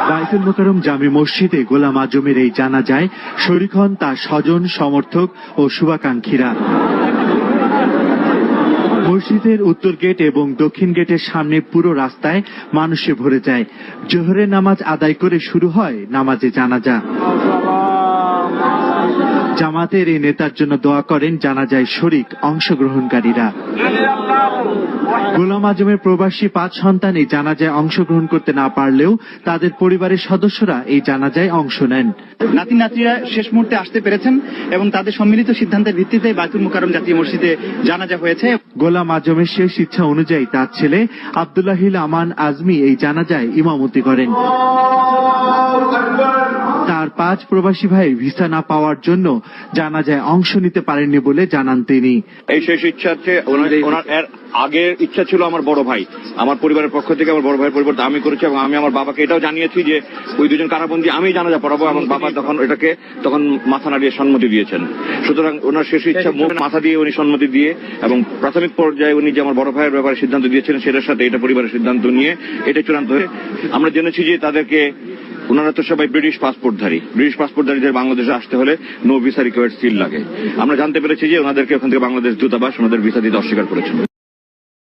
বায়তুল মোকাররম জামে মসজিদে গোলাম আজমের এই জানাজায় শরীক হন তার স্বজন, সমর্থক ও শুভাকাঙ্ক্ষীরা। মসজিদের উত্তর গেট এবং দক্ষিণ গেটের সামনে পুরো রাস্তায় মানুষে ভরে যায়। জোহরের নামাজ আদায় করে শুরু হয় নামাজে জানাজা। জামাতের এই নেতার জন্য দোয়া করেন জানাজায় শরীক অংশগ্রহণকারীরা। গোলাম আজমের প্রবাসী 5 সন্তান এই জানাজায় অংশগ্রহণ করতে না পারলেও তাদের পরিবারের সদস্যরা এই জানাজায় অংশ নেন। নাতি নাতিরা শেষ মুহূর্তে আসতে পেরেছেন এবং তাদের সম্মিলিত সিদ্ধান্তের ভিত্তিতে বায়তুল মোকাররম জাতীয় মসজিদে জানাজা হয়েছে। গোলাম আজমের শেষ ইচ্ছা অনুযায়ী তার ছেলে আব্দুল্লাহিল আমান আজমি এই জানাজায় ইমামতি করেন। তার 5 প্রবাসী ভাই ভিসা না পাওয়ার জন্য জানাজায় অংশ নিতে পারেননি বলে জানান তিনি। এই শেষ ইচ্ছা হচ্ছে ওনার এর আগের ইচ্ছা ছিল আমার বড় ভাই, আমার পরিবারের পক্ষ থেকে আমার বড় ভাইয়ের পরিবর্তে আমি করেছি এবং আমি আমার বাবাকে এটাও জানিয়েছি যে ওই দুজন কারাবন্দী আমি জানাজা পড়াবো এবং বাবা তখন মাথা নাড়িয়ে সম্মতি দিয়েছেন। সুতরাং ওনার শেষ ইচ্ছা মাথা দিয়ে উনি সম্মতি দিয়ে এবং প্রাথমিক পর্যায়ে উনি যে আমার বড় ভাইয়ের ব্যাপারে সিদ্ধান্ত দিয়েছিলেন সেটার সাথে এটা পরিবারের সিদ্ধান্ত নিয়ে এটা চূড়ান্ত হয়ে আমরা জেনেছি যে তাদেরকে ওনারা তো সবাই ব্রিটিশ পাসপোর্টধারীদের বাংলাদেশে আসতে হলে নো ভিসা রিকোয়ার্ড সিল লাগে। আমরা জানতে পেরেছি যে ওনাদেরকে ওখান থেকে বাংলাদেশ দূতাবাস ওনাদের ভিসা দিতে অস্বীকার করেছিল।